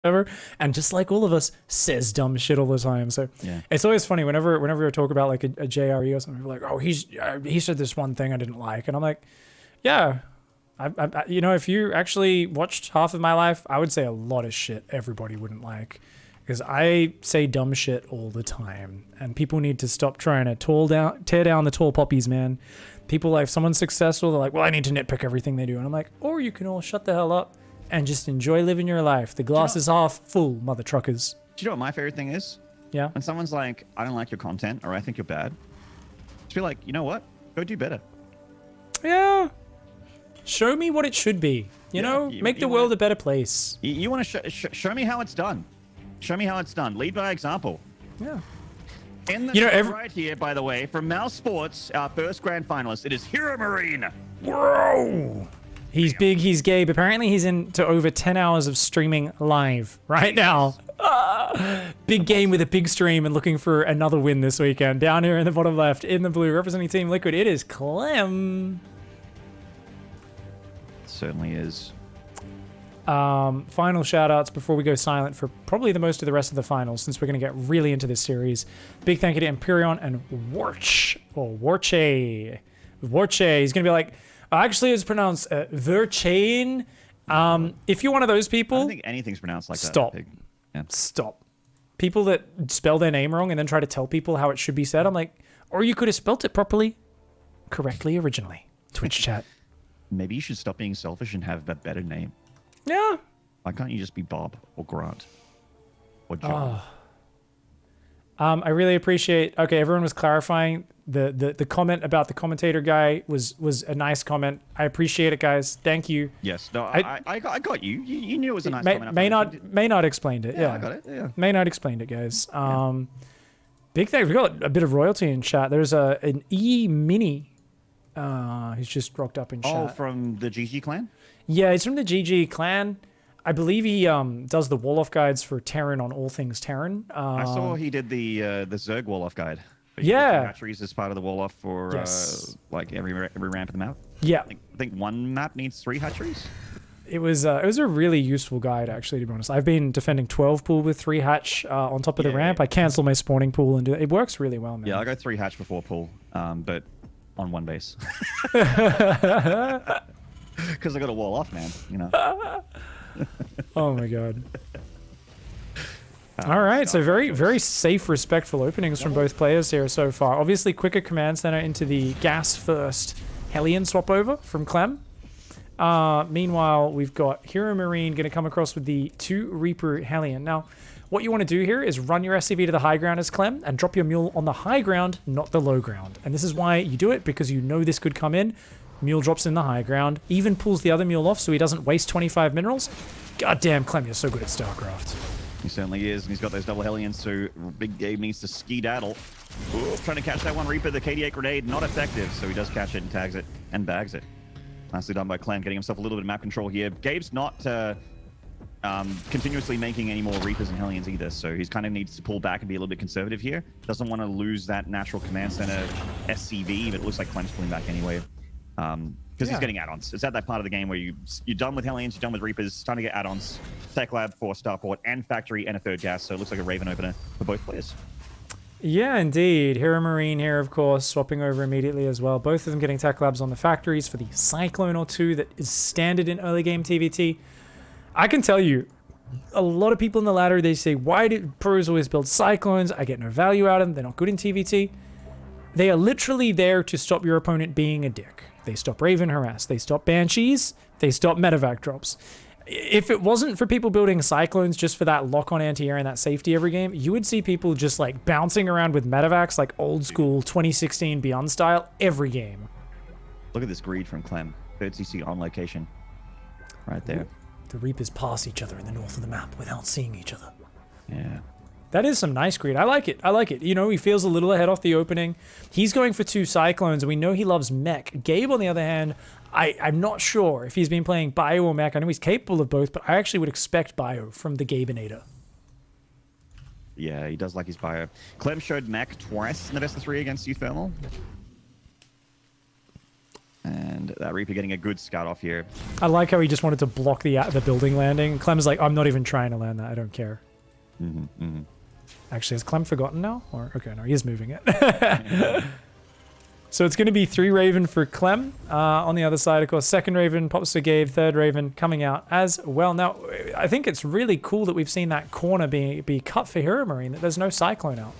whatever, and just like all of us, says dumb shit all the time. So Yeah. it's always funny whenever we talk about like a JRE or something, we're like, oh, he said this one thing I didn't like, and I'm like, yeah, I you know, if you actually watched half of my life, I would say a lot of shit everybody wouldn't like, because I say dumb shit all the time, and people need to stop trying to tear down the tall poppies, man. People, like, if someone's successful, they're like, well, I need to nitpick everything they do, and I'm like, or you can all shut the hell up and just enjoy living your life. The glass is half full, mother truckers. Do you know what my favorite thing is? Yeah. When someone's like, I don't like your content, or I think you're bad, just be like, you know what? Go do better. Yeah. Show me what it should be. You know, make the world a better place. You want to show me how it's done. Show me how it's done. Lead by example. Yeah. In the show right here, by the way, from Mal Sports, our first grand finalist, it is Heromarine. Whoa. He's big, he's gay. Apparently he's into over 10 hours of streaming live right now. Big game with a big stream and looking for another win this weekend. Down here in the bottom left, in the blue, representing Team Liquid, it is Clem. Certainly is. Final shout outs before we go silent for probably the most of the rest of the finals, since we're going to get really into this series. Big thank you to Empyreon and Warche. Warche. He's going to be like, actually it's pronounced Verchain. If you're one of those people, I don't think anything's pronounced like stop. that. Yeah. Stop. People that spell their name wrong and then try to tell people how it should be said, I'm like, or you could have spelt it correctly originally. Twitch chat. Maybe you should stop being selfish and have a better name. Yeah. Why can't you just be Bob or Grant or John? I really appreciate. Okay, everyone was clarifying the comment about the commentator guy was a nice comment. I appreciate it, guys. Thank you. Yes. No, I got you. You knew it was a nice comment. Maynard explained it. Yeah, I got it. Yeah. Maynard explained it, guys. Big thanks. We got a bit of royalty in chat. There's an E Mini. Who's just rocked up in chat. Oh, from the GG clan? Yeah, he's from the GG clan. I believe he does the wall-off guides for Terran on all things Terran. I saw he did the Zerg wall-off guide. Yeah. Hatcheries as part of the wall-off for like every ramp of the map. Yeah. I think one map needs 3 hatcheries. It was a really useful guide, actually, to be honest. I've been defending 12 pool with 3 hatch on top of the ramp. I cancel my spawning pool and do it. It works really well, man. Yeah, I go 3 hatch before pool, but on 1 base. Because I got a wall off, man. You know. Oh my god. All right, so very safe, respectful openings from both players here so far. Obviously, quicker command center into the gas first Hellion swap over from Clem. Meanwhile, we've got Heromarine going to come across with the 2 Reaper Hellion. Now, what you want to do here is run your SCV to the high ground as Clem and drop your mule on the high ground, not the low ground. And this is why you do it, because you know this could come in. Mule drops in the high ground, even pulls the other mule off so he doesn't waste 25 minerals. Goddamn, Clem, you're so good at StarCraft. He certainly is, and he's got those double Hellions, so Big Gabe needs to skedaddle. Ooh, trying to catch that one Reaper, the KD8 grenade, not effective, so he does catch it and tags it and bags it. Nicely done by Clem, getting himself a little bit of map control here. Gabe's not continuously making any more Reapers and Hellions either, so he kind of needs to pull back and be a little bit conservative here. Doesn't want to lose that natural command center SCV, but it looks like Clem's pulling back anyway. Because he's getting add-ons. It's at that part of the game where you're done with Hellions, you're done with Reapers, it's time to get add-ons. Tech Lab for Starport and Factory and a 3rd gas, so it looks like a Raven opener for both players. Yeah, indeed. Heromarine here, of course, swapping over immediately as well. Both of them getting Tech Labs on the Factories for the Cyclone or 2 that is standard in early game TVT. I can tell you, a lot of people in the ladder, they say, why do pros always build Cyclones? I get no value out of them. They're not good in TVT. They are literally there to stop your opponent being a dick. They stop Raven harass. They stop Banshees. They stop medevac drops. If it wasn't for people building Cyclones just for that lock-on anti-air and that safety every game, you would see people just like bouncing around with medevacs like old school 2016 Beyond style every game. Look at this greed from Clem. 3rd CC on location. Right there. The Reapers pass each other in the north of the map without seeing each other. Yeah. That is some nice greed. I like it. I like it. You know, he feels a little ahead off the opening. He's going for 2 Cyclones, and we know he loves mech. Gabe, on the other hand, I'm not sure if he's been playing bio or mech. I know he's capable of both, but I actually would expect bio from the Gabeinator. Yeah, he does like his bio. Clem showed mech twice in the best of 3 against Youth Thermal. And that Reaper getting a good scout off here. I like how he just wanted to block the building landing. Clem's like, I'm not even trying to land that. I don't care. Actually, has Clem forgotten now? Or okay, no, he is moving it. So it's going to be 3 Raven for Clem. On the other side, of course, 2nd Raven pops to Gabe, 3rd Raven coming out as well. Now, I think it's really cool that we've seen that corner be cut for Heromarine, that there's no Cyclone out.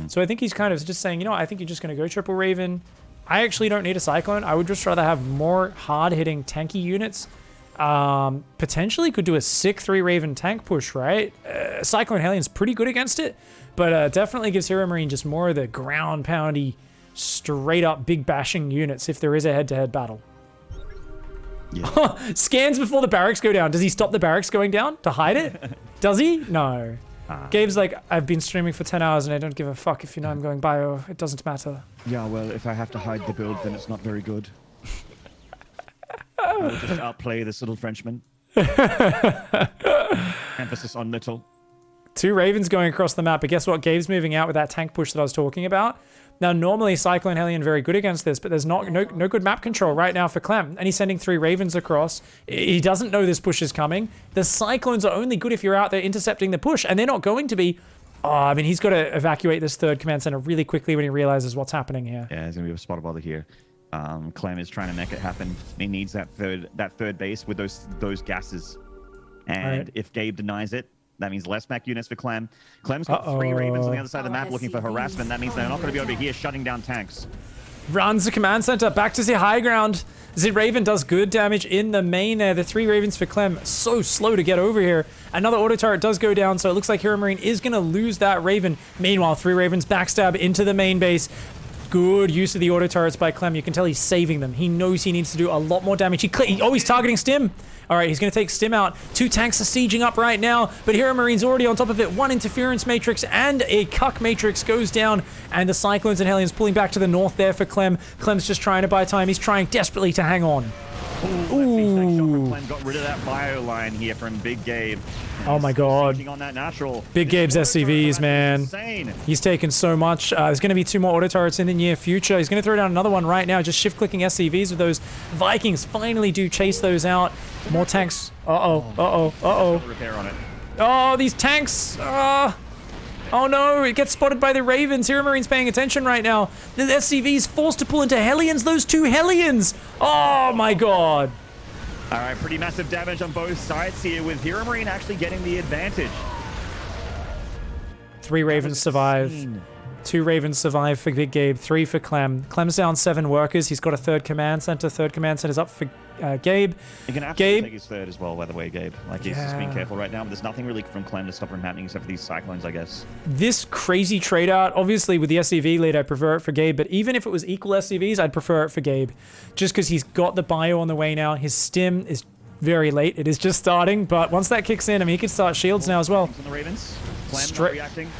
So I think he's kind of just saying, you know what, I think you're just going to go triple Raven. I actually don't need a Cyclone. I would just rather have more hard-hitting tanky units. Potentially could do a sick 3 Raven tank push, right? Cyclone Hellion's pretty good against it, but definitely gives Heromarine just more of the ground-poundy, straight-up big bashing units if there is a head-to-head battle. Yeah. Scans before the barracks go down. Does he stop the barracks going down to hide it? Does he? No. Gabe's like, I've been streaming for 10 hours and I don't give a fuck if you know I'm going bio. It doesn't matter. Yeah, well, if I have to hide the build, then it's not very good. I will just outplay this little Frenchman. Emphasis on little. 2 Ravens going across the map, but guess what? Gabe's moving out with that tank push that I was talking about. Now, normally Cyclone Hellion very good against this, but there's no good map control right now for Clem, and he's sending 3 Ravens across. He doesn't know this push is coming. The Cyclones are only good if you're out there intercepting the push, and they're not going to be. Oh, I mean, he's got to evacuate this 3rd command center really quickly when he realizes what's happening here. Yeah, there's gonna be a spot bother here. Clem is trying to make it happen. He needs that third base with those gases, and if Gabe denies it, that means less mech units for Clem. Clem's got 3 Ravens on the other side of the map looking for harassment. That means they're not going to be over here shutting down tanks. Runs the command center back to the high ground. The Raven does good damage in the main there. The 3 Ravens for Clem, so slow to get over here. Another auto turret does go down, so it looks like Heromarine is going to lose that Raven. Meanwhile, 3 Ravens backstab into the main base. Good use of the auto turrets by Clem. You can tell he's saving them. He knows he needs to do a lot more damage. He's targeting Stim. All right, he's going to take Stim out. 2 tanks are sieging up right now, but Heromarines already on top of it. 1 interference matrix and a cuck matrix goes down, and the Cyclones and Hellions pulling back to the north there for Clem. Clem's just trying to buy time. He's trying desperately to hang on. Ooh. Clem got rid of that bio line here from Big Gabe. Oh my god. On that natural. Big Gabe's SCVs, man. Insane. He's taken so much. There's going to be 2 more auto turrets in the near future. He's going to throw down another one right now. Just shift-clicking SCVs with those. Vikings finally do chase those out. More tanks. Repair on it. Oh, these tanks. Oh no, it gets spotted by the Ravens. Heromarines paying attention right now. The SCV's forced to pull into Hellions. Those 2 Hellions. Oh my god. All right, pretty massive damage on both sides here with Heromarine actually getting the advantage. 3 Ravens survive. 2 Ravens survive for Big Gabe, 3 for Clem. Clem's down 7 workers. He's got a 3rd command center. 3rd command center's up for Gabe. He can absolutely take his 3rd as well, by the way, Gabe. Like, he's just being careful right now, but there's nothing really from Clem to stop him happening except for these Cyclones, I guess. This crazy trade out, obviously with the SCV lead, I prefer it for Gabe, but even if it was equal SCVs, I'd prefer it for Gabe. Just because he's got the bio on the way now. His stim is very late. It is just starting, but once that kicks in, I mean, he can start shields now as well. The Ravens.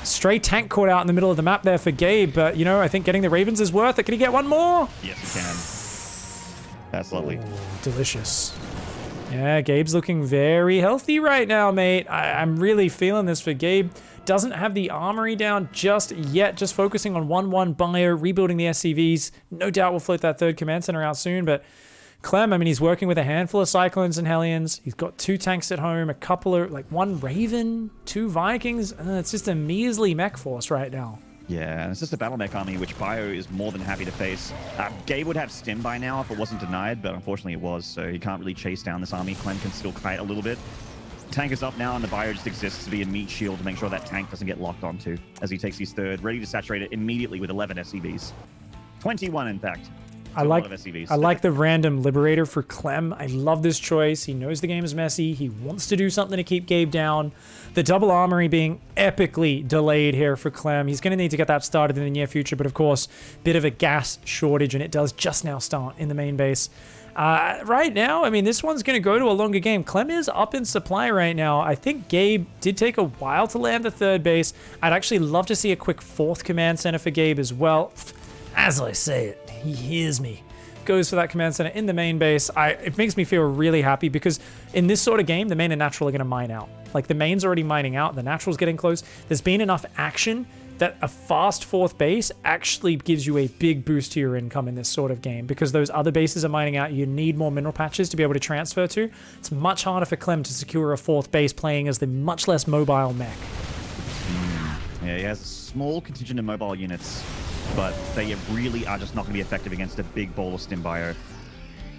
Straight tank caught out in the middle of the map there for Gabe, but, you know, I think getting the Ravens is worth it. Can he get 1 more? Yes, he can. That's lovely. Ooh, delicious. Yeah, Gabe's looking very healthy right now, mate. I'm really feeling this for Gabe. Doesn't have the armory down just yet, just focusing on 1-1 bio, rebuilding the SCVs. No doubt we'll float that 3rd command center out soon, but Clem, I mean, he's working with a handful of Cyclones and Hellions. He's got 2 tanks at home, a couple of, like, 1 Raven, 2 Vikings. It's just a measly mech force right now. Yeah, and it's just a battle mech army, which Bio is more than happy to face. Gabe would have Stim by now if it wasn't denied, but unfortunately it was, so he can't really chase down this army. Clem can still kite a little bit. Tank is up now, and the Bio just exists to be a meat shield to make sure that tank doesn't get locked onto as he takes his 3rd, ready to saturate it immediately with 11 SCVs. 21, in fact. I like the random Liberator for Clem. I love this choice. He knows the game is messy. He wants to do something to keep Gabe down. The double armory being epically delayed here for Clem. He's going to need to get that started in the near future, but of course, bit of a gas shortage, and it does just now start in the main base. Right now, I mean, this one's going to go to a longer game. Clem is up in supply right now. I think Gabe did take a while to land the 3rd base. I'd actually love to see a quick 4th command center for Gabe as well. As I say it, he hears me. Goes for that command center in the main base. It makes me feel really happy because in this sort of game, the main and natural are going to mine out. Like, the main's already mining out. The natural's getting close. There's been enough action that a fast fourth base actually gives you a big boost to your income in this sort of game, because those other bases are mining out. You need more mineral patches to be able to transfer to. It's much harder for Clem to secure a fourth base playing as the much less mobile mech. Yeah, he has a small contingent of mobile units, but they really are just not going to be effective against a big ball of Stim Bio.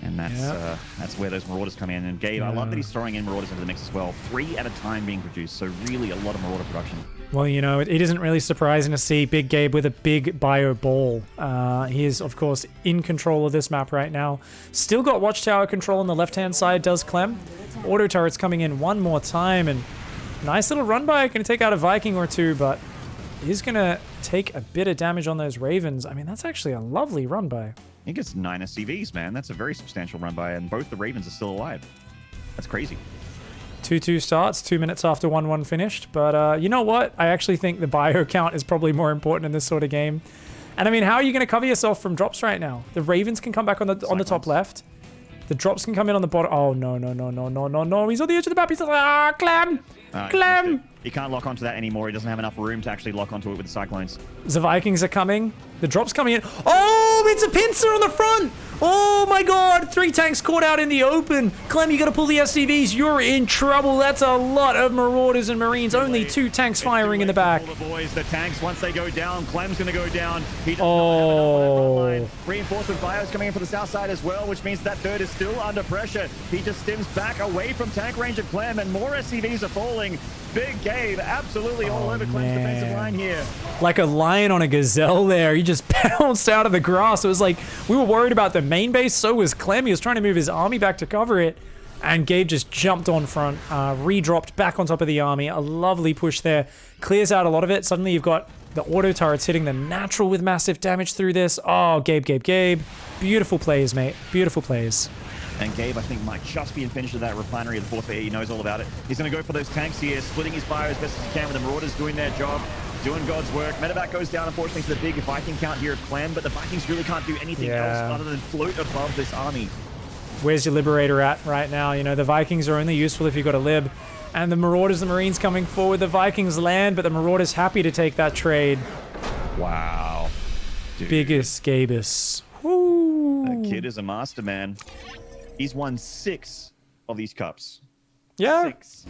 And that's where those Marauders come in. And Gabe, I love that he's throwing in Marauders into the mix as well. 3 at a time being produced, so really a lot of Marauder production. Well, you know, it isn't really surprising to see Big Gabe with a big bio ball. He is, of course, in control of this map right now. Still got Watchtower control on the left-hand side, does Clem. Auto turrets coming in one more time, and nice little run by. Going to take out a Viking or two, but he's going to take a bit of damage on those Ravens. I mean, that's actually a lovely run by. He gets 9 SCVs, man. That's a very substantial run by, and both the Ravens are still alive. That's crazy. 2-2 starts, 2 minutes after 1-1 finished. But you know what? I actually think the bio count is probably more important in this sort of game. And I mean, how are you going to cover yourself from drops right now? The Ravens can come back on the top left. The drops can come in on the bottom. Oh, no, no, no, no, no, no, no. He's on the edge of the map. He's like, Clem! Clem! He can't lock onto that anymore. He doesn't have enough room to actually lock onto it with the Cyclones. The Vikings are coming. The drop's coming in. Oh, it's a pincer on the front. Oh my god. 3 tanks caught out in the open. Clem, you got to pull the SCVs. You're in trouble. That's a lot of Marauders and Marines. Only 2 tanks firing in the back. All the boys, the tanks, once they go down, Clem's going to go down. He Reinforcement bios coming in for the south side as well, which means that third is still under pressure. He just stims back away from tank range of Clem, and more SCVs are falling. Big Gabe absolutely all over Clem's defensive line here. Like a lion on a gazelle there. He just bounced out of the grass. It was like we were worried about the main base. So was Clem. He was trying to move his army back to cover it. And Gabe just jumped on front, redropped back on top of the army. A lovely push there. Clears out a lot of it. Suddenly you've got the auto turrets hitting the natural with massive damage through this. Oh, Gabe, Gabe, Gabe. Beautiful plays, mate. Beautiful plays. And Gabe, I think, might just be in finish of that refinery of the 4th. He knows all about it. He's going to go for those tanks here, splitting his fire as best as he can with the Marauders doing their job, doing God's work. Medevac goes down, unfortunately, to the big Viking count here of Clem, but the Vikings really can't do anything else other than float above this army. Where's your Liberator at right now? You know, the Vikings are only useful if you've got a Lib. And the Marauders, the Marines coming forward. The Vikings land, but the Marauders happy to take that trade. Wow. Dude. Biggest Gabus. Woo. That kid is a master, man. He's won 6 of these cups. Yeah. 6.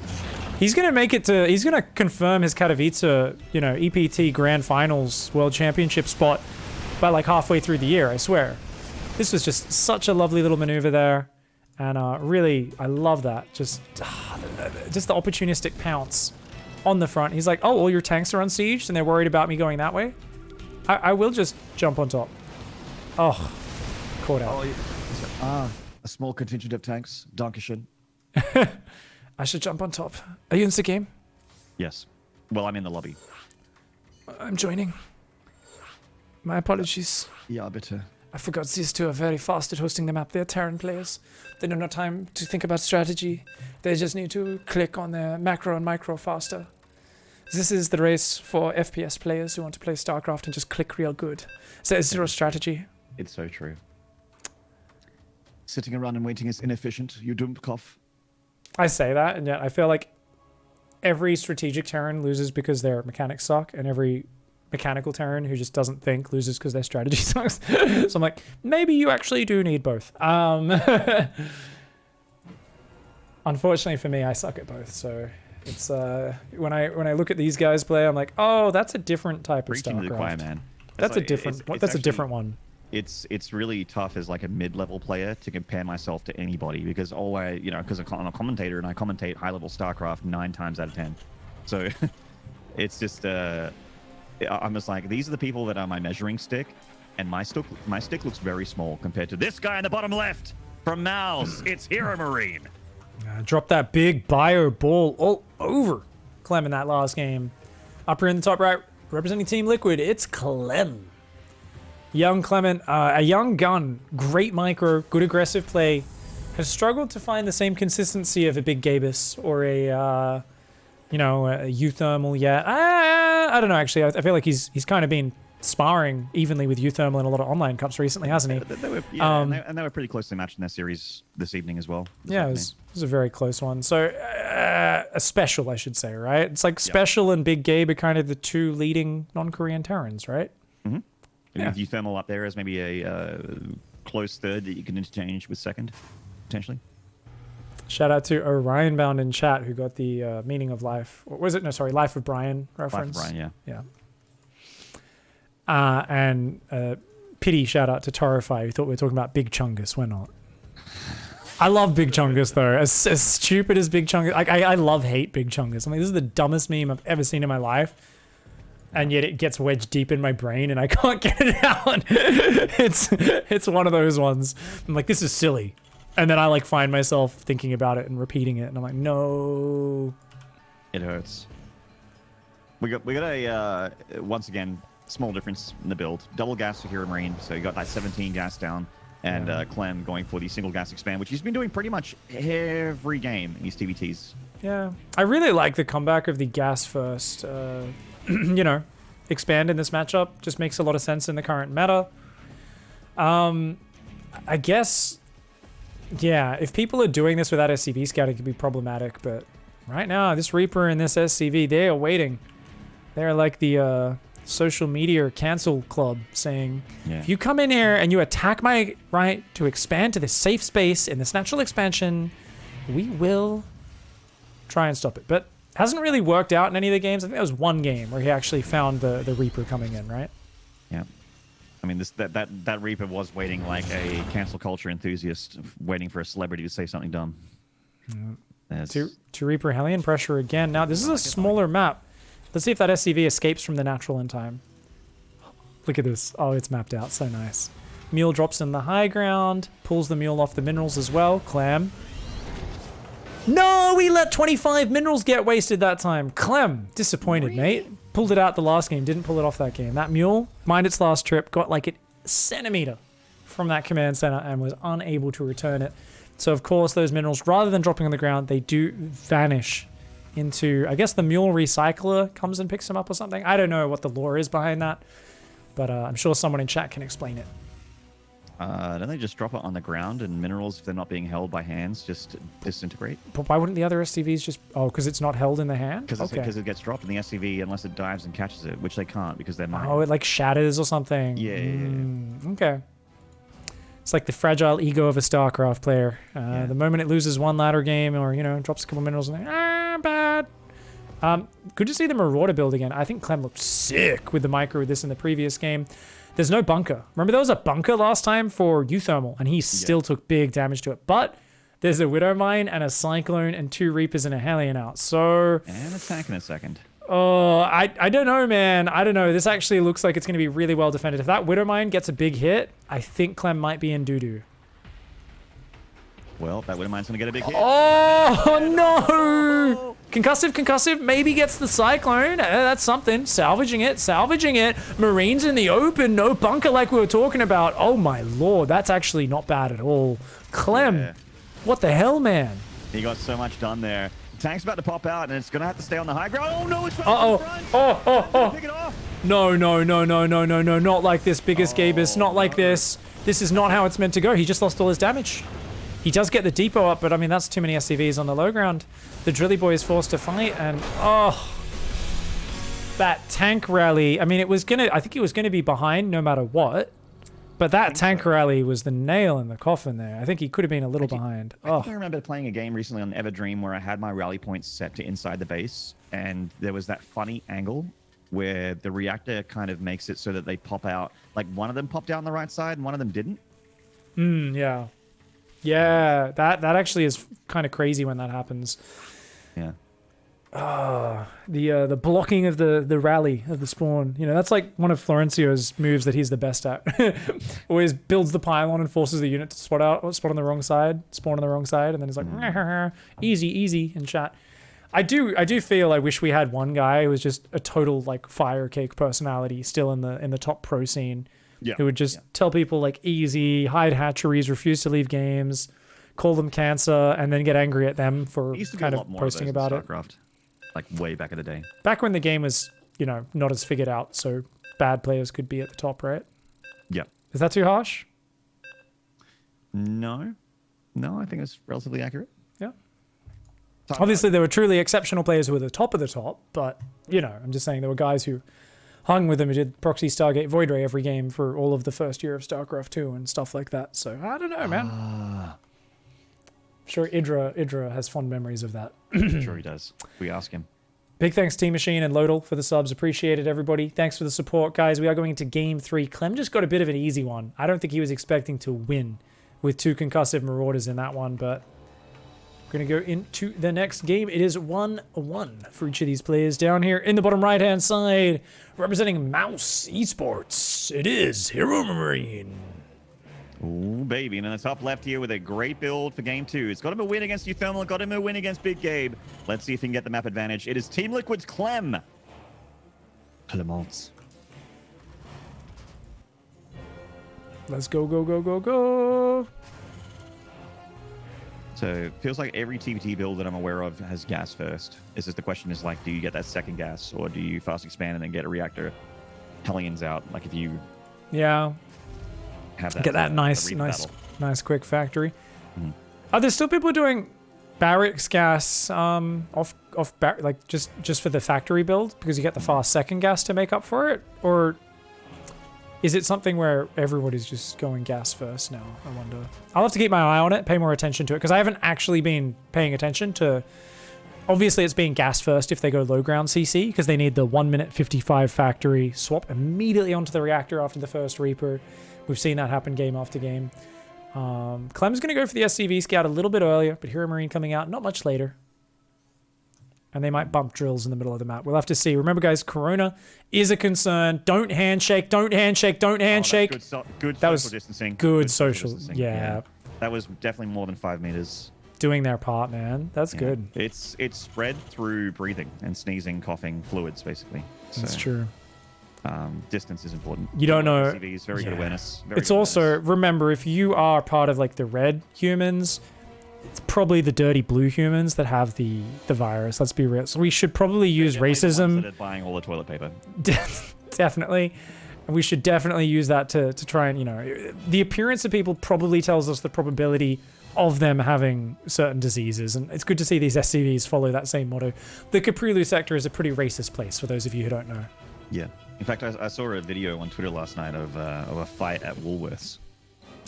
He's going to make it to... He's going to confirm his Katowice, you know, EPT Grand Finals World Championship spot by like halfway through the year, I swear. This was just such a lovely little maneuver there. And really, I love that. Just the opportunistic pounce on the front. He's like, oh, all your tanks are unsieged and they're worried about me going that way? I will just jump on top. Oh, caught out. A small contingent of tanks. Dankeschön. I should jump on top. Are you in the game? Yes. Well, I'm in the lobby. I'm joining. My apologies. Yeah, bitte. I forgot these two are very fast at hosting the map. They're Terran players. They don't have time to think about strategy. They just need to click on their macro and micro faster. This is the race for FPS players who want to play StarCraft and just click real good. There's zero strategy. It's so true. Sitting around and waiting is inefficient, you Dummkopf. I say that, and yet I feel like every strategic Terran loses because their mechanics suck, and every mechanical Terran who just doesn't think loses because their strategy sucks. So I'm like, maybe you actually do need both. Unfortunately for me, I suck at both. So it's when I look at these guys play, I'm like, oh, that's a different type of StarCraft. To the choir, man. That's a different. That's a different one. It's really tough as like a mid-level player to compare myself to anybody because because I'm a commentator and I commentate high-level StarCraft 9 times out of 10. So it's just I'm just like, these are the people that are my measuring stick, and my stick looks very small compared to this guy in the bottom left from Mouse. It's Heromarine. Drop that big bio ball all over Clem in that last game. Up here in the top right, representing Team Liquid, it's Clem. Young Clement, a young gun, great micro, good aggressive play, has struggled to find the same consistency of a big Gabus or a Euthermal yet. I don't know, actually. I feel like he's kind of been sparring evenly with Euthermal in a lot of online cups recently, hasn't he? And they were pretty closely matched in their series this evening as well. Yeah, it was a very close one. So a special, I should say, right? It's like Special and Big Gabe are kind of the two leading non-Korean Terrans, right? Mm-hmm. Yeah. With Euthermal up there as maybe a close third that you can interchange with second, potentially. Shout out to Orion Bound in chat who got the meaning of life. What was it? No, sorry, Life of Brian reference. Life of Brian, yeah. Yeah. And pity shout out to Torify who thought we were talking about Big Chungus. We're not. I love Big Chungus though. As stupid as Big Chungus, like I love hate Big Chungus. I mean, this is the dumbest meme I've ever seen in my life, and yet it gets wedged deep in my brain and I can't get it out. It's one of those ones. I'm like, this is silly, and then I like find myself thinking about it and repeating it, and I'm like, no. It hurts. We got a once again small difference in the build. Double gas for Heromarine, so you got that 17 gas down. And Clem going for the single gas expand, which he's been doing pretty much every game in these TBTs. Yeah. I really like the comeback of the gas first, expand in this matchup. Just makes a lot of sense in the current meta. I guess, yeah, if people are doing this without SCV scout, it could be problematic. But right now, this Reaper and this SCV, they are waiting. They're like the social media cancel club saying, if you come in here and you attack my right to expand to this safe space in this natural expansion, we will try and stop it. But hasn't really worked out in any of the games. I think there was one game where he actually found the Reaper coming in, right? Yeah. I mean, that Reaper was waiting like a cancel culture enthusiast, waiting for a celebrity to say something dumb. To Reaper Hellion pressure again. Now, this is a smaller map. Let's see if that SCV escapes from the natural in time. Look at this. Oh, it's mapped out. So nice. Mule drops in the high ground. Pulls the mule off the minerals as well. Clem. No, we let 25 minerals get wasted that time. Clem. Disappointed, mate. Pulled it out the last game. Didn't pull it off that game. That mule, mined its last trip, got like a centimeter from that command center and was unable to return it. So, of course, those minerals, rather than dropping on the ground, they do vanish into, I guess the mule recycler comes and picks them up or something. I don't know what the lore is behind that, but I'm sure someone in chat can explain it. Don't they just drop it on the ground and minerals, if they're not being held by hands, just disintegrate? But why wouldn't the other SCVs just... Oh, because it's not held in the hand? Because it gets dropped in the SCV unless it dives and catches it, which they can't because they're mined. Oh, it like shatters or something. Yeah. Okay. It's like the fragile ego of a StarCraft player. The moment it loses one ladder game or, drops a couple minerals and bad. Good to see the Marauder build again. I think Clem looked sick with the micro with this in the previous game. There's no bunker. Remember there was a bunker last time for Euthermal and he still took big damage to it. But there's a Widow Mine and a Cyclone and 2 Reapers and a Hellion out. So... And a tank in a second. Oh, I don't know, man. I don't know. This actually looks like it's going to be really well defended. If that Widow Mine gets a big hit, I think Clem might be in doo-doo. Well, that Widow Mine's going to get a big hit. Oh, no! Concussive, maybe gets the Cyclone. That's something. Salvaging it. Marines in the open, no bunker like we were talking about. Oh, my lord. That's actually not bad at all. Clem, what the hell, man? He got so much done there. Tank's about to pop out, and it's going to have to stay on the high ground. Oh, no, it's right in front. Oh. Pick it off. No. Not like this, biggest Gabus. Not like this. This is not how it's meant to go. He just lost all his damage. He does get the depot up, but I mean, that's too many SCVs on the low ground. The Drilly Boy is forced to fight, and that tank rally. I mean, I think he was gonna be behind no matter what. But that tank rally was the nail in the coffin there. I think he could have been a little behind. I remember playing a game recently on Everdream where I had my rally points set to inside the base, and there was that funny angle where the reactor kind of makes it so that they pop out. Like one of them popped out on the right side and one of them didn't. Yeah. Yeah, that actually is kind of crazy when that happens. Yeah. The blocking of the rally of the spawn. That's like one of Florencio's moves that he's the best at. Always builds the pylon and forces the unit to spawn on the wrong side, spawn on the wrong side, and then he's like, easy in chat. I do feel I wish we had one guy who was just a total like fire cake personality still in the top pro scene. Yeah. Who would just tell people like easy, hide hatcheries, refuse to leave games, call them cancer, and then get angry at them for kind of posting about it. Like way back in the day. Back when the game was, not as figured out, so bad players could be at the top, right? Yeah. Is that too harsh? No, I think it's relatively accurate. Yeah. Obviously, there were truly exceptional players who were the top of the top, but, you know, I'm just saying there were guys who hung with them who did Proxy, Stargate, Void Ray every game for all of the first year of StarCraft 2 and stuff like that. So, I don't know, man. I'm sure Idra has fond memories of that. I'm sure he does. We ask him. Big thanks Team Machine and Lodal for the subs. Appreciate it, everybody. Thanks for the support, guys. We are going into Game 3. Clem just got a bit of an easy one. I don't think he was expecting to win with 2 concussive Marauders in that one, but we're going to go into the next game. It is 1-1 for each of these players. Down here in the bottom right-hand side, representing Mouse Esports, it is Heromarine. Ooh, baby. And in the top left here with a great build for game 2. It's got him a win against Uthermal, got him a win against Big Gabe. Let's see if he can get the map advantage. It is Team Liquid's Clem. Clemence. Let's go, go, go, go, go. So it feels like every TVT build that I'm aware of has gas first. It's just the question is like, do you get that second gas or do you fast expand and then get a reactor Hellions out? Like if you have that, get that nice quick factory. Are there still people doing barracks gas like just for the factory build because you get the fast second gas to make up for it, or is it something where everybody's just going gas first now? I wonder. I'll have to keep my eye on it, pay more attention to it, because I haven't actually been paying attention to. Obviously, it's being gas first if they go low ground CC, because they need the 1 minute 55 factory swap immediately onto the reactor after the first Reaper. We've seen that happen game after game. Clem's going to go for the SCV scout a little bit earlier, but Heromarine coming out not much later. And they might bump drills in the middle of the map. We'll have to see. Remember, guys, Corona is a concern. Don't handshake. Don't handshake. Don't handshake. Good that social distancing. Good social. Yeah. That was definitely more than 5 meters. Doing their part, man. That's good. It's spread through breathing and sneezing, coughing, fluids, basically. That's true. Distance is important. You don't know. SCVs, very good awareness. It's also, remember, if you are part of like the red humans, it's probably the dirty blue humans that have the virus. Let's be real. So we should probably use racism. That are buying all the toilet paper. Definitely. And we should definitely use that to try and, you know, the appearance of people probably tells us the probability of them having certain diseases. And it's good to see these SCVs follow that same motto. The Caprilu sector is a pretty racist place, for those of you who don't know. Yeah. In fact, I saw a video on Twitter last night of a fight at Woolworths.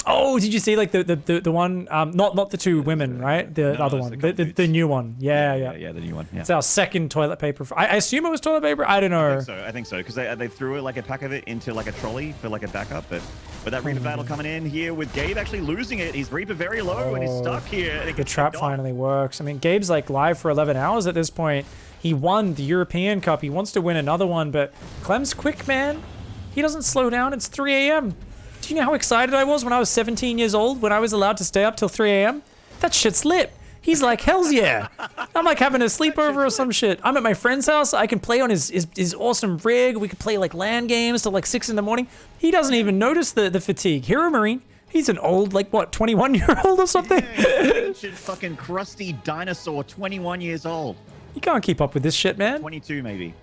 Oh, did you see like the one? Not the two women, right? The other one, the new one. Yeah, the new one. Yeah. It's our second toilet paper. I assume it was toilet paper. I don't know. I think so because they threw like a pack of it into like a trolley for like a backup. But with that Reaper battle coming in here with Gabe actually losing it, he's Reaper very low and he's stuck here. And the trap finally works. I mean, Gabe's like live for 11 hours at this point. He won the European Cup. He wants to win another one, but Clem's quick, man. He doesn't slow down. It's 3 a.m. Do you know how excited I was when I was 17 years old, when I was allowed to stay up till 3 a.m.? That shit's lit. He's like, hell's yeah. I'm like having a sleepover or some shit. I'm at my friend's house. I can play on his awesome rig. We could play like LAN games till like 6 in the morning. He doesn't even notice the fatigue. Heromarine, he's an old, like what, 21-year-old or something? Yeah, ancient fucking crusty dinosaur, 21 years old. You can't keep up with this shit, man. 22 maybe.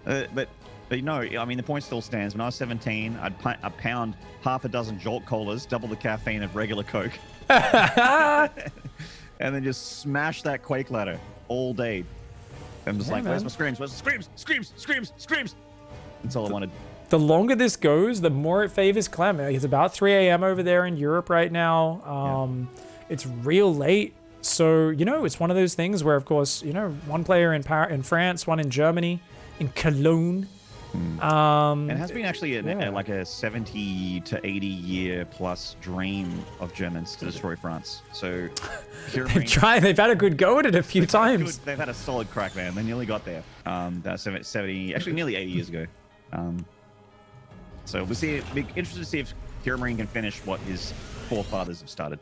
But you know, I mean, the point still stands. When I was 17, I'd pound half a dozen Jolt Colas, double the caffeine of regular Coke. And then just smash that Quake ladder all day. I'm just like, where's my screams? Where's the screams? Screams, screams, screams. That's all I wanted. The longer this goes, the more it favors Clem. It's about 3 a.m. over there in Europe right now. It's real late. So, you know, it's one of those things where, of course, you know, one player in France, one in Germany, in Cologne. It has been actually like a 70 to 80 year plus dream of Germans to destroy France. So they've had a good go at it a few times. They've had a solid crack, man. They nearly got there. That 70, actually nearly 80 years ago. So we'll see. Be interested to see if Heromarine can finish what his forefathers have started.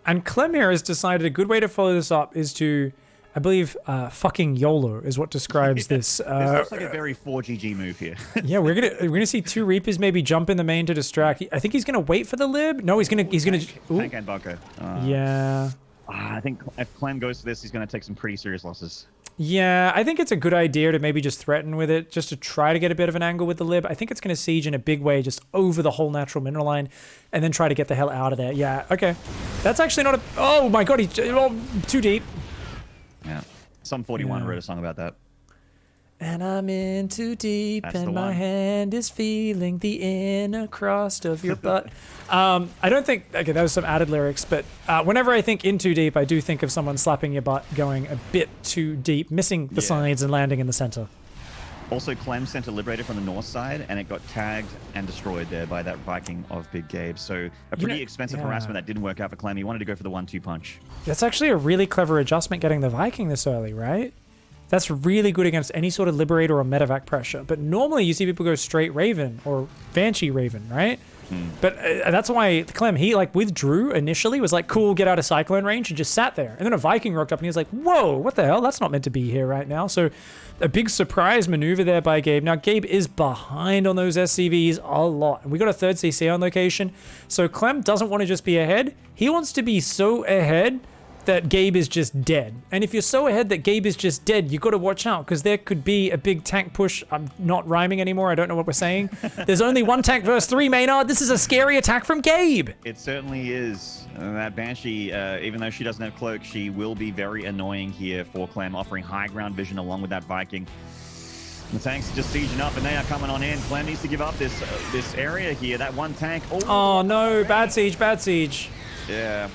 And Clem here has decided a good way to follow this up is to, I believe, fucking YOLO is what describes this. This looks like a very 4GG move here. Yeah, we're gonna see two Reapers maybe jump in the main to distract. I think he's gonna wait for the lib. No, he's gonna. Tank and bunker. Yeah. I think if Clem goes to this, he's gonna take some pretty serious losses. Yeah, I think it's a good idea to maybe just threaten with it, just to try to get a bit of an angle with the lib. I think it's going to siege in a big way just over the whole natural mineral line and then try to get the hell out of there. Yeah, okay. That's actually not a... Oh my god, he's too deep. Yeah. Some 41 Yeah. wrote a song about that. And I'm in too deep, That's and the my one. hand is feeling the inner crust of your butt. I don't think, okay, that was some added lyrics, but whenever I think in too deep, I do think of someone slapping your butt, going a bit too deep, missing the sides and landing in the center. Also, Clem sent a Liberator from the north side, and it got tagged and destroyed there by that Viking of Big Gabe. So a pretty expensive harassment that didn't work out for Clem. He wanted to go for the 1-2 punch. That's actually a really clever adjustment getting the Viking this early, right? That's really good against any sort of Liberator or Medevac pressure. But normally you see people go straight Raven or Banshee Raven, right? But that's why Clem, he like withdrew initially, was like, cool, get out of Cyclone range, and just sat there. And then a Viking rocked up and he was like, whoa, what the hell? That's not meant to be here right now. So a big surprise maneuver there by Gabe. Now, Gabe is behind on those SCVs a lot. And we got a third CC on location. So Clem doesn't want to just be ahead. He wants to be so ahead that Gabe is just dead. And if you're so ahead that Gabe is just dead, you got to watch out, because there could be a big tank push. I'm not rhyming anymore. I don't know what we're saying. There's only one tank versus 3, Maynard. This is a scary attack from Gabe. It certainly is. That Banshee, even though she doesn't have cloak, she will be very annoying here for Clem, offering high ground vision along with that Viking. The tanks are just sieging up, and they are coming on in. Clem needs to give up this area here. That one tank. Oh no, bad siege, bad siege. Yeah.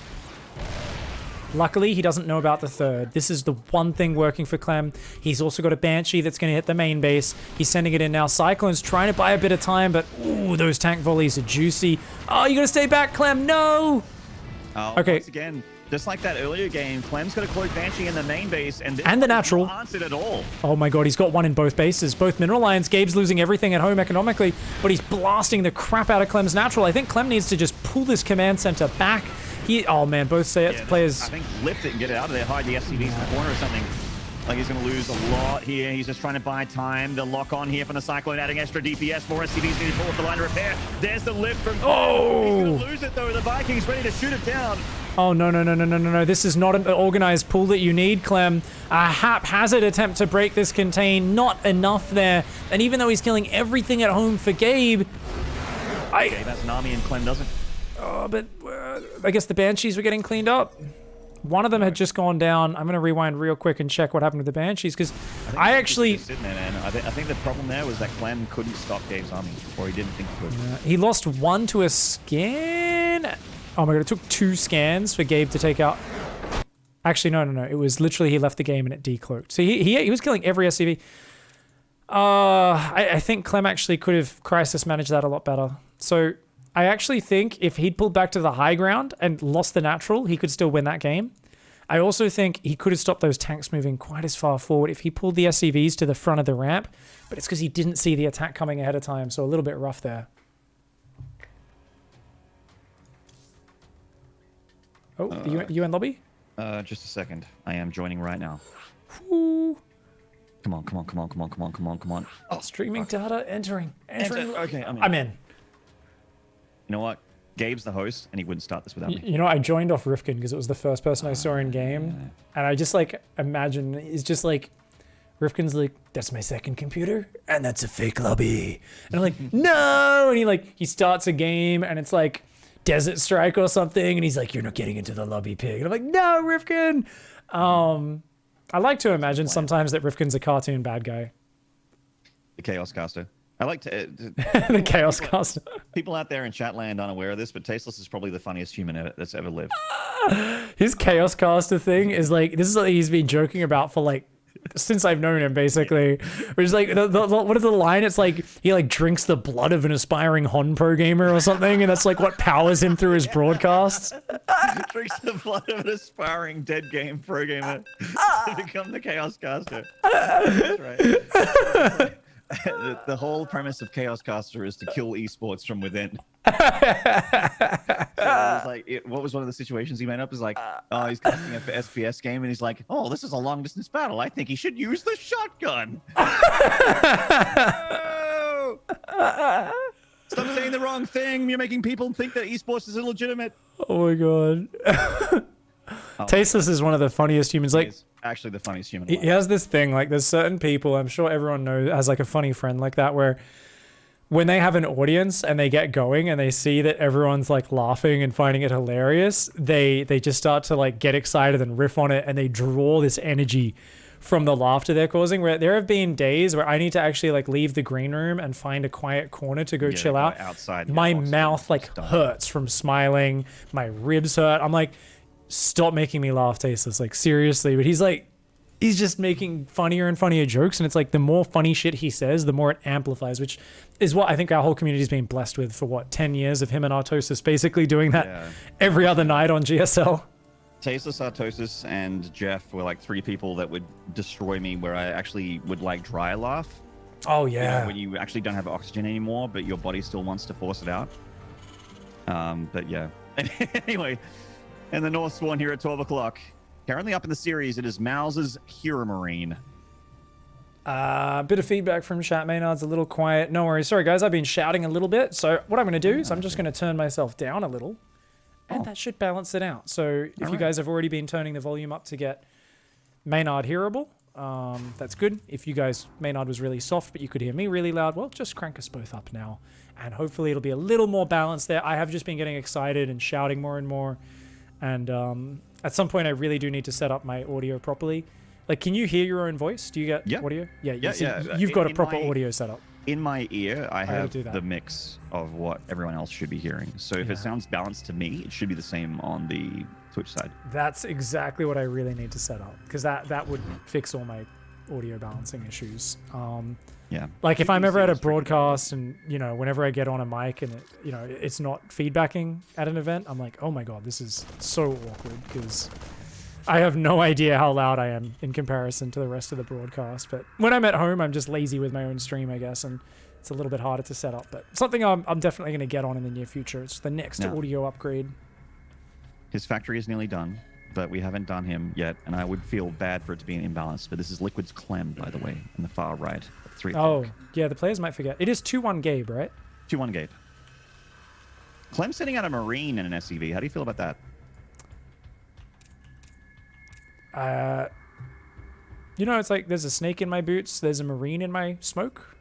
Luckily, he doesn't know about the third. This is the one thing working for Clem. He's also got a Banshee that's going to hit the main base. He's sending it in now. Cyclone's trying to buy a bit of time, but ooh, those tank volleys are juicy. Oh, you got to stay back, Clem. No! Okay. Once again, just like that earlier game, Clem's got a cloak Banshee in the main base, and the natural. Not answered at all. Oh my god, he's got one in both bases. Both mineral lines. Gabe's losing everything at home economically, but he's blasting the crap out of Clem's natural. I think Clem needs to just pull this command center back. Oh man, both players. I think lift it and get it out of there. Hide the SCVs in the corner or something. Like he's going to lose a lot here. He's just trying to buy time. The lock on here from the Cyclone, adding extra DPS. More SCVs needed to pull up the line to repair. There's the lift from. Oh! He's going to lose it though. The Vikings ready to shoot it down. Oh no! This is not an organized pull that you need, Clem. A haphazard attempt to break this contain, not enough there. And even though he's killing everything at home for Gabe, Gabe has an army and Clem doesn't. Oh, but I guess the Banshees were getting cleaned up. One of them had just gone down. I'm going to rewind real quick and check what happened to the Banshees, because I actually... Sitting there, man. I think the problem there was that Clem couldn't stop Gabe's army, or he didn't think he could. He lost one to a scan. Oh my god, it took 2 scans for Gabe to take out... Actually, no. It was literally he left the game and it decloaked. So he was killing every SCV. I think Clem actually could have crisis managed that a lot better. So... I actually think if he'd pulled back to the high ground and lost the natural, he could still win that game. I also think he could have stopped those tanks moving quite as far forward if he pulled the SCVs to the front of the ramp, but it's because he didn't see the attack coming ahead of time, so a little bit rough there. Oh, you in lobby? Just a second. I am joining right now. Ooh. Come on. Oh, streaming data, entering. Okay, I'm in. You know what? Gabe's the host, and he wouldn't start this without me. You know, I joined off Rifkin because it was the first person I saw in game, and I just like imagine it's just like Rifkin's like, that's my second computer, and that's a fake lobby, and I'm like, no, and he starts a game, and it's like Desert Strike or something, and he's like, you're not getting into the lobby, pig, and I'm like, no, Rifkin. I like to imagine sometimes that Rifkin's a cartoon bad guy. The Chaos Caster. I like to... The Chaos Caster. People out there in Chatland aren't aware of this, but Tasteless is probably the funniest human that's ever lived. His Chaos Caster thing is like, this is something he's been joking about for like, since I've known him, basically. Which is like, what is the line? It's like, he like drinks the blood of an aspiring Hon pro gamer or something, and that's like what powers him through his broadcasts. Drinks the blood of an aspiring dead game pro gamer to become the Chaos Caster. That's right. The whole premise of Chaos Caster is to kill esports from within. So what was one of the situations he made up? Is like, oh, he's casting a SPS game, and he's like, oh, this is a long distance battle. I think he should use the shotgun. Oh! Stop saying the wrong thing. You're making people think that esports is illegitimate. Oh my god. Tasteless is one of the funniest humans. Like, actually the funniest human. He has this thing, like there's certain people, I'm sure everyone knows, has like a funny friend like that, where when they have an audience and they get going and they see that everyone's like laughing and finding it hilarious, they just start to like get excited and riff on it, and they draw this energy from the laughter they're causing. Where there have been days where I need to actually like leave the green room and find a quiet corner to go chill out. Outside. My mouth like hurts from smiling. My ribs hurt. I'm like, stop making me laugh, Tasteless. Like seriously. But he's just making funnier and funnier jokes, and it's like the more funny shit he says, the more it amplifies, which is what I think our whole community's been blessed with for 10 years of him and Artosis basically doing that every other night on GSL. Tasteless, Artosis, and Jeff were like 3 people that would destroy me, where I actually would like dry laugh. Oh yeah. You know, when you actually don't have oxygen anymore, but your body still wants to force it out. But yeah. Anyway, and the North Swan here at 12 o'clock. Currently up in the series, it is Mouse's Heromarine. Bit of feedback from chat. Maynard's a little quiet. No worries. Sorry, guys. I've been shouting a little bit. So what I'm going to do is I'm just going to turn myself down a little. And that should balance it out. So if you guys have already been turning the volume up to get Maynard hearable, that's good. If you guys, Maynard was really soft, but you could hear me really loud, well, just crank us both up now. And hopefully it'll be a little more balanced there. I have just been getting excited and shouting more and more. And at some point, I really do need to set up my audio properly. Like, can you hear your own voice? Do you get audio? Yeah. You've got a proper audio setup. In my ear, I have the mix of what everyone else should be hearing. So if it sounds balanced to me, it should be the same on the Twitch side. That's exactly what I really need to set up, because that would fix all my audio balancing issues. Like if I'm ever at a broadcast and, you know, whenever I get on a mic and it's not feedbacking at an event, I'm like, oh my God, this is so awkward, because I have no idea how loud I am in comparison to the rest of the broadcast. But when I'm at home, I'm just lazy with my own stream, I guess, and it's a little bit harder to set up. But something I'm definitely going to get on in the near future. It's the next audio upgrade. His factory is nearly done, but we haven't done him yet, and I would feel bad for it to be an imbalance. But this is Liquid's Clem, by the way, in the far right. 3 o'clock. Oh, yeah, the players might forget. It is 2-1 Gabe, right? 2-1 Gabe. Clem sending out a Marine in an SCV. How do you feel about that? It's like there's a snake in my boots, there's a Marine in my smoke.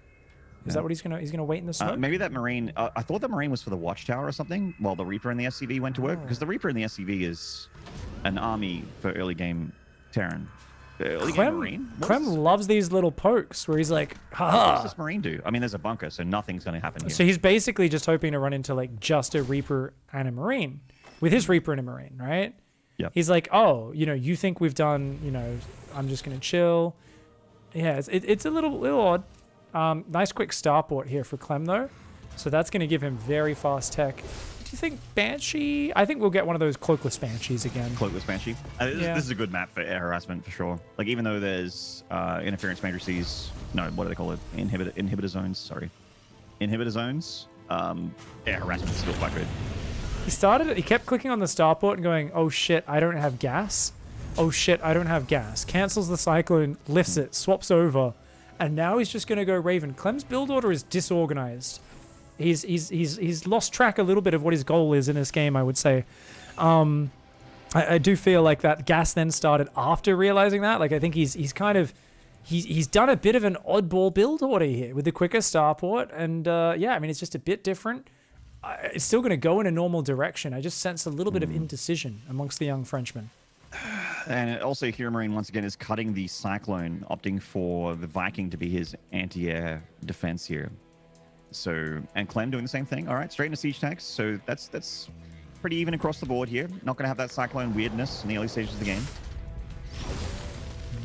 Is that what he's gonna wait in the smoke? Maybe that Marine. I thought that Marine was for the Watchtower or something, while the Reaper in the SCV went to work, because the Reaper in the SCV is an army for early game Terran. Clem loves these little pokes where he's like, haha. What does this Marine do? I mean, there's a bunker, so nothing's going to happen here. So he's basically just hoping to run into like just a Reaper and a Marine, with his Reaper and a Marine, right? Yep. He's like, oh, you think we've done, I'm just going to chill. Yeah, it's a little odd. Nice quick starport here for Clem, though. So that's going to give him very fast tech. Do you think Banshee? I think we'll get one of those cloakless Banshees again. Cloakless Banshee? This is a good map for air harassment, for sure. Like, even though there's interference matrices, no, what do they call it? Inhibitor zones, sorry. Inhibitor zones, air harassment is still quite good. He kept clicking on the starport and going, oh shit, I don't have gas. Oh shit, I don't have gas. Cancels the Cyclone, lifts it, swaps over, and now he's just going to go Raven. Clem's build order is disorganized. He's lost track a little bit of what his goal is in this game, I would say. I do feel like that gas then started after realizing that. Like, I think he's done a bit of an oddball build order here with the quicker starport, and I mean, it's just a bit different. It's still going to go in a normal direction. I just sense a little bit of indecision amongst the young Frenchmen. And also, Heromarine once again is cutting the Cyclone, opting for the Viking to be his anti-air defense here. So, and Clem doing the same thing. All right, straight into siege tanks. So that's pretty even across the board here. Not going to have that Cyclone weirdness in the early stages of the game.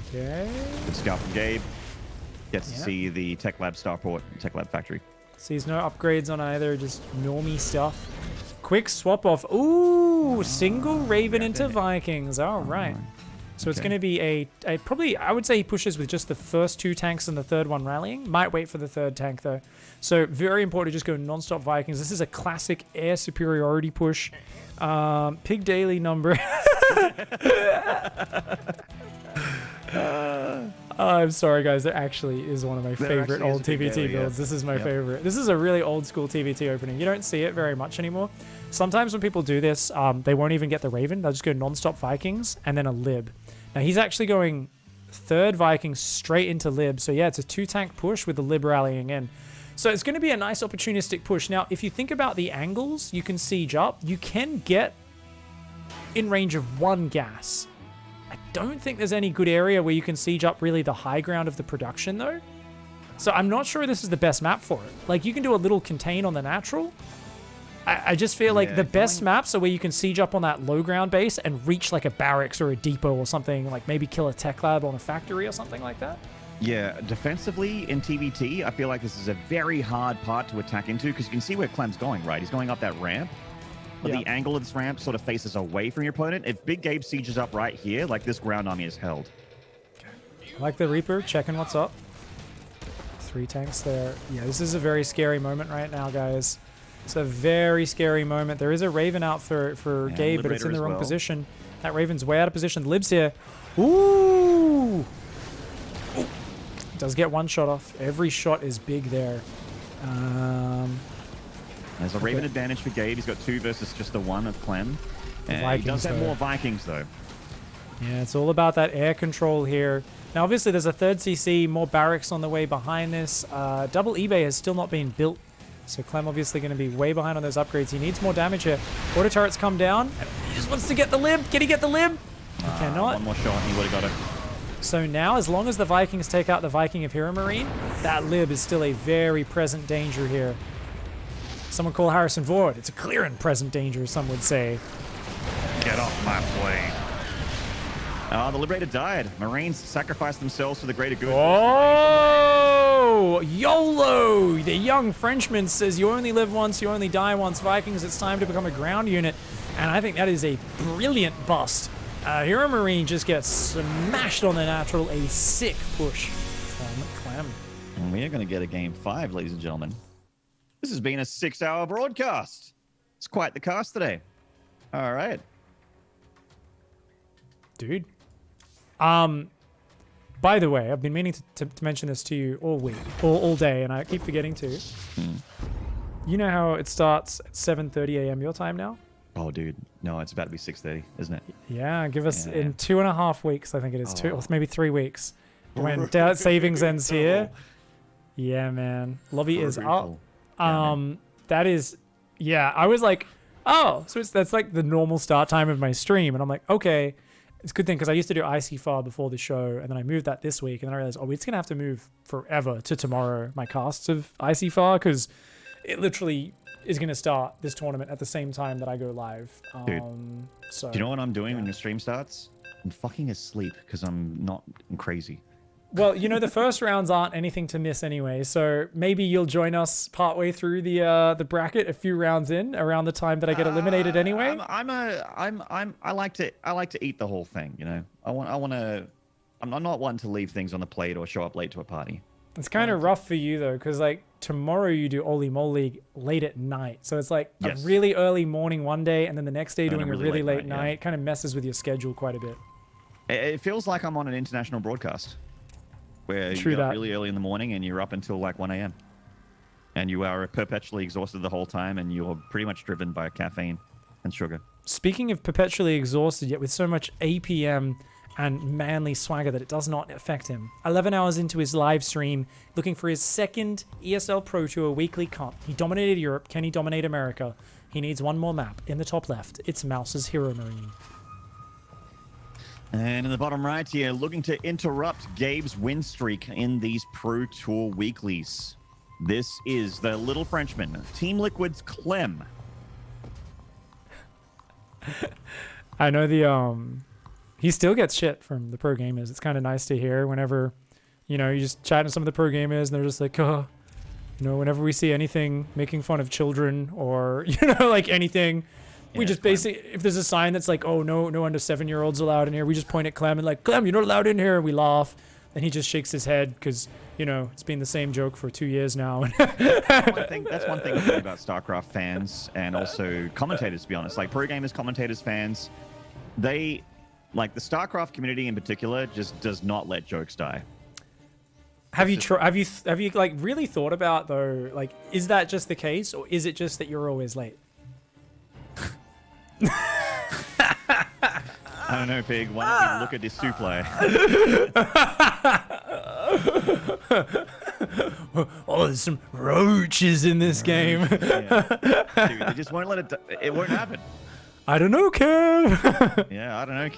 Okay. Good scout from Gabe. Gets to see the Tech Lab starport, Tech Lab factory. Sees no upgrades on either, just normie stuff. Quick swap off. Ooh, single Raven into Vikings. All right. So it's going to be a probably, I would say he pushes with just the first 2 tanks and the third one rallying. Might wait for the third tank, though. So very important to just go non-stop Vikings. This is a classic air superiority push. Pig daily number. I'm sorry, guys. There actually is one of my favorite old TVT builds. This is my favorite. This is a really old school TVT opening. You don't see it very much anymore. Sometimes when people do this, they won't even get the Raven. They'll just go non-stop Vikings and then a Lib. Now, he's actually going third Vikings straight into Lib. So, yeah, it's a 2-tank push with the Lib rallying in. So it's going to be a nice opportunistic push. Now, if you think about the angles, you can siege up. You can get in range of 1 gas. I don't think there's any good area where you can siege up really the high ground of the production, though. So I'm not sure this is the best map for it. Like, you can do a little contain on the natural. I just feel like the best maps are where you can siege up on that low ground base and reach like a barracks or a depot or something, like maybe kill a tech lab on a factory or something like that. Yeah, defensively in TVT, I feel like this is a very hard part to attack into because you can see where Clem's going, right? He's going up that ramp, but the angle of this ramp sort of faces away from your opponent. If Big Gabe sieges up right here, like this ground army is held. I like the Reaper, checking what's up. 3 tanks there. Yeah, this is a very scary moment right now, guys. It's a very scary moment. There is a Raven out for Gabe, but it's in the wrong position. That Raven's way out of position. Lib's here. Ooh! Does get one shot off. Every shot is big there. There's a Raven advantage for Gabe. He's got 2 versus just the 1 of Clem. And he does have more Vikings, though. Yeah, it's all about that air control here. Now, obviously, there's a 3rd CC, more barracks on the way behind this. Double eBay has still not been built. So Clem obviously going to be way behind on those upgrades. He needs more damage here. Auto turrets come down. And he just wants to get the lib. Can he get the lib? He cannot. One more shot and he would have got it. So now, as long as the Vikings take out the Viking of Heromarine, that lib is still a very present danger here. Someone call Harrison Ford. It's a clear and present danger, some would say. Get off my plane. The Liberator died. Marines sacrificed themselves for the greater good. Oh! YOLO! The young Frenchman says you only live once, you only die once. Vikings, it's time to become a ground unit. And I think that is a brilliant bust. Heromarine just gets smashed on the natural. A sick push from Clem. And we are going to get a game 5, ladies and gentlemen. This has been a 6-hour broadcast. It's quite the cast today. All right. Dude. By the way, I've been meaning to mention this to you all week, all day, and I keep forgetting to. You know how it starts at 7:30 a.m. your time now? Oh, dude. No, it's about to be 6:30, isn't it? Yeah, give us in 2.5 weeks, I think it is, 2 or maybe 3 weeks. When Daylight Savings ends here. Yeah, man. Lobby is up. That is, yeah, I was like, oh, so that's like the normal start time of my stream. And I'm like, okay. It's a good thing because I used to do ICFAR before the show, and then I moved that this week, and then I realized, oh, it's going to have to move forever to tomorrow, my casts of ICFAR, because it literally is going to start this tournament at the same time that I go live. Dude, so, do you know what I'm doing when your stream starts? I'm fucking asleep because I'm crazy. Well, you know, the first rounds aren't anything to miss anyway, so maybe you'll join us partway through the bracket, a few rounds in, around the time that I get eliminated anyway. I like to eat the whole thing, you know. I'm not one to leave things on the plate or show up late to a party. It's kind of rough for you though, because like tomorrow you do Oli Moly late at night, so it's like a really early morning one day, and then the next day doing a really late night. Yeah. Kind of messes with your schedule quite a bit. It feels like I'm on an international broadcast. Where you get up really early in the morning and you're up until like 1 a.m. And you are perpetually exhausted the whole time, and you're pretty much driven by caffeine and sugar. Speaking of perpetually exhausted, yet with so much APM and manly swagger that it does not affect him. 11 hours into his live stream, looking for his 2nd ESL Pro Tour weekly comp. He dominated Europe. Can he dominate America? He needs one more map. In the top left, it's Mouse's Heromarine. And in the bottom right here, looking to interrupt Gabe's win streak in these Pro Tour weeklies. This is the little Frenchman, Team Liquid's Clem. I know he still gets shit from the pro gamers. It's kind of nice to hear whenever, you know, you just chat to some of the pro gamers and they're just like, oh, you know, whenever we see anything making fun of children or, you know, like anything. We just basically, if there's a sign that's like, oh, no under 7-year-olds allowed in here, we just point at Clem and like, Clem, you're not allowed in here. And we laugh. And he just shakes his head because, you know, it's been the same joke for 2 years now. That's one thing about StarCraft fans and also commentators, to be honest. Like pro gamers, commentators, fans, they, like the StarCraft community in particular, just does not let jokes die. Have you like really thought about though, like, is that just the case, or is it just that you're always late? I don't know, Pig. Why don't we look at this suplex? Oh, there's some roaches in this game. Yeah. Dude, they just won't let it. It won't happen. I don't know, Kev. Yeah, I don't know,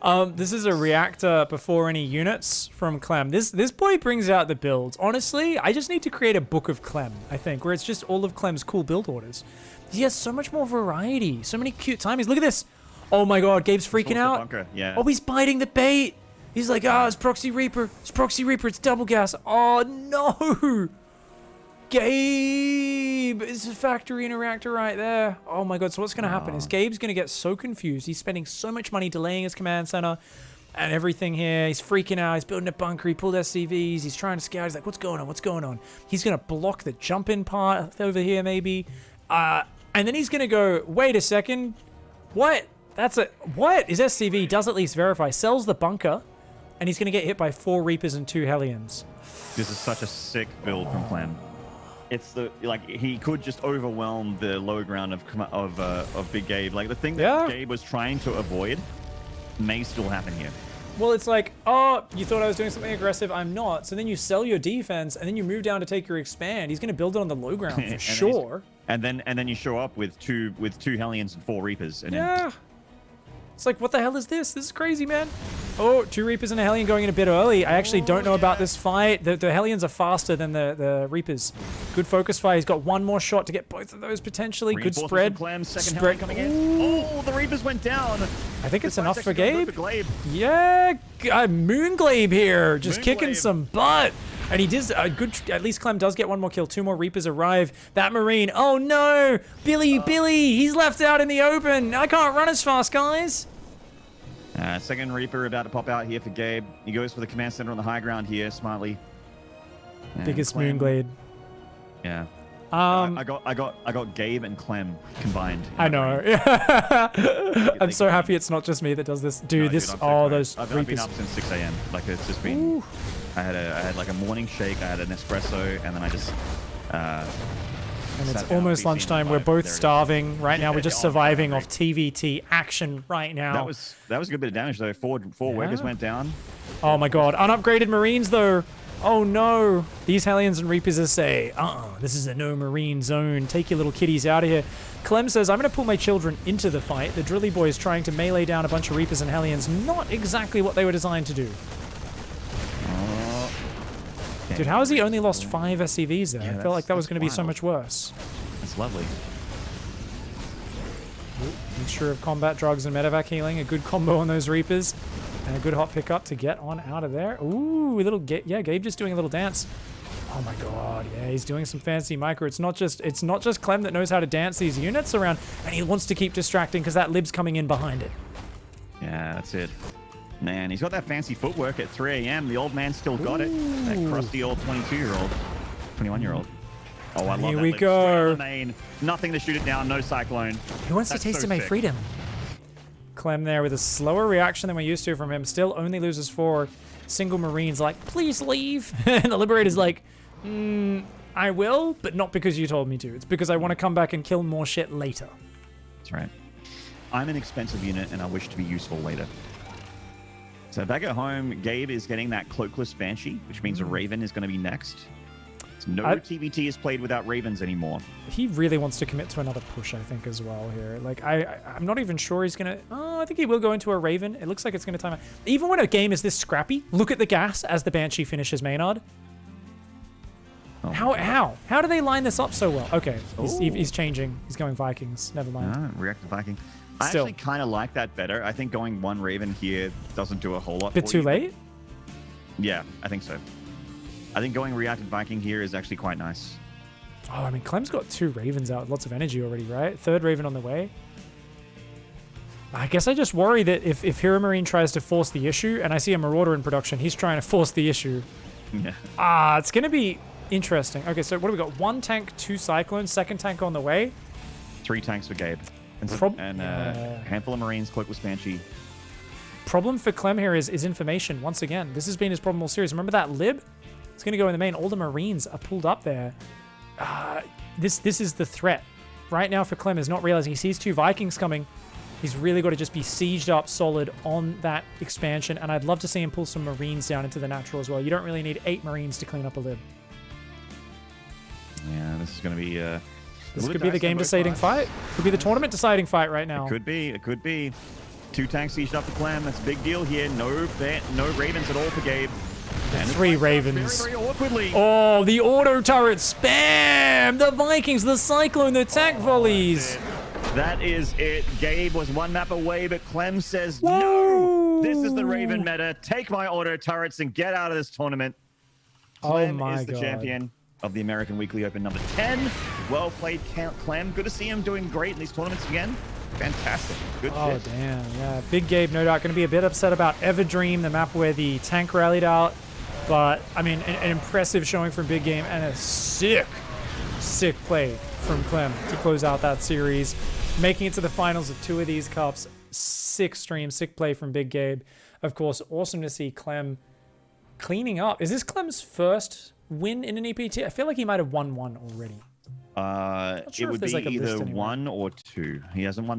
Kev. This is a reactor before any units from Clem. This boy brings out the builds. Honestly, I just need to create a book of Clem, I think, where it's just all of Clem's cool build orders. He has so much more variety, so many cute timings. Look at this. Oh my god, Gabe's freaking out. Bunker. Yeah. Oh, he's biting the bait. He's like, it's Proxy Reaper. It's Proxy Reaper. It's double gas. Oh no. Gabe! It's a factory and a reactor right there. Oh my god, so what's going to happen is Gabe's going to get so confused. He's spending so much money delaying his command center and everything here. He's freaking out. He's building a bunker. He pulled SCVs. He's trying to scout. He's like, what's going on? What's going on? He's going to block the jump-in part over here maybe. And then he's going to go, wait a second. What? What? His SCV does at least verify. Sells the bunker. And he's going to get hit by 4 Reapers and 2 Hellions. This is such a sick build from Clem. It's he could just overwhelm the low ground of Big Gabe. Like the thing that Gabe was trying to avoid may still happen here. Well, it's like, oh, you thought I was doing something aggressive. I'm not. So then you sell your defense, and then you move down to take your expand. He's going to build it on the low ground for sure. And then you show up with two Hellions and 4 Reapers. And yeah. It's like, what the hell is this? This is crazy, man. Oh, 2 Reapers and a Hellion going in a bit early. I actually don't know about this fight. The Hellions are faster than the Reapers. Good focus fire. He's got one more shot to get both of those potentially. Good spread. Clem, second Hellion coming in. Oh, the Reapers went down. I think it's enough for Gabe. Yeah, Moonglabe here. Just kicking some butt. And he does a good, at least Clem does get one more kill. 2 more Reapers arrive. That Marine, oh no! Billy, he's left out in the open. I can't run as fast, guys. Second Reaper about to pop out here for Gabe. He goes for the command center on the high ground here, smartly. And biggest Moonglabe. Yeah. I got Gabe and Clem combined. I know. I'm so happy it's not just me that does this. Dude, those Reapers. I've been up since 6 a.m. Like it's just been. Ooh. I had like a morning shake. I had an espresso, and then I just. And it's almost lunchtime. We're both starving right now. We're just surviving off TVT action right now. That was a good bit of damage though. Four workers went down. Oh my god, unupgraded Marines though. Oh no, these Hellions and Reapers say, this is a no Marine zone. Take your little kitties out of here. Clem says, I'm going to pull my children into the fight. The Drilly Boy is trying to melee down a bunch of Reapers and Hellions. Not exactly what they were designed to do. Dude, how has he only lost 5 SCVs there? I felt like that was going to be so much worse. That's lovely. Mixture of combat drugs and medevac healing. A good combo on those Reapers. And a good hot pickup to get on out of there. Ooh, Gabe just doing a little dance. Oh my god, yeah, he's doing some fancy micro. It's not just Clem that knows how to dance these units around, and he wants to keep distracting because that lib's coming in behind it. Yeah, that's it. Man, he's got that fancy footwork at 3 a.m. The old man still got it. That crusty old 22-year-old, 21-year-old. Oh, I love that. Here we go. Nothing to shoot it down. No cyclone. Who wants to taste of my freedom? Clem there with a slower reaction than we're used to from him. Still only loses 4 single Marines. Like, please leave. And the Liberator's like, I will, but not because you told me to. It's because I want to come back and kill more shit later. That's right. I'm an expensive unit, and I wish to be useful later. So back at home, Gabe is getting that Cloakless Banshee, which means a Raven is going to be next. So no TVT is played without Ravens anymore. He really wants to commit to another push, I think, as well here. Like, I'm not even sure he's going to... Oh, I think he will go into a Raven. It looks like it's going to time out. Even when a game is this scrappy, look at the gas as the Banshee finishes Maynarde. Oh, how do they line this up so well? Okay, he's changing. He's going Vikings. Never mind. Reactive Viking. I actually kind of like that better. I think going 1 Raven here doesn't do a whole lot. Bit too late? Yeah, I think so. I think going Reactive Viking here is actually quite nice. Oh, I mean, Clem's got 2 Ravens out with lots of energy already, right? 3rd Raven on the way. I guess I just worry that if Heromarine tries to force the issue, and I see a Marauder in production, he's trying to force the issue. Yeah. It's going to be interesting. Okay, so what do we got? 1 tank, 2 Cyclones, 2nd tank on the way. 3 tanks for Gabe. And a handful of Marines, Cloakless Banshee. Problem for Clem here is information. Once again, this has been his problem all series. Remember that lib? It's going to go in the main. All the Marines are pulled up there. This is the threat. Right now for Clem is not realizing he sees 2 Vikings coming. He's really got to just be sieged up solid on that expansion. And I'd love to see him pull some Marines down into the natural as well. You don't really need 8 Marines to clean up a lib. Yeah, this is going to be... This could be the game deciding fight. Could be the tournament deciding fight right now. It could be. It could be. 2 tanks each up for Clem. That's a big deal here. No Ravens at all for Gabe. And 3 Ravens. very awkwardly. Oh, the auto turret spam! The Vikings, the Cyclone, the tank volleys. That is it. Gabe was 1 map away, but Clem says, Whoa. no, this is the Raven meta. Take my auto turrets and get out of this tournament. Clem is the champion of the American Weekly Open number 10. Well played, Clem. Good to see him doing great in these tournaments again. Fantastic. Good shit. Oh, damn. Yeah, Big Gabe, no doubt, going to be a bit upset about Everdream, the map where the tank rallied out. But, I mean, an impressive showing from Big Game and a sick play from Clem to close out that series. Making it to the finals of 2 of these cups. Sick stream, sick play from Big Gabe. Of course, awesome to see Clem cleaning up. Is this Clem's first win in an EPT? I feel like he might have won 1 already. It would be either 1 or 2. He hasn't won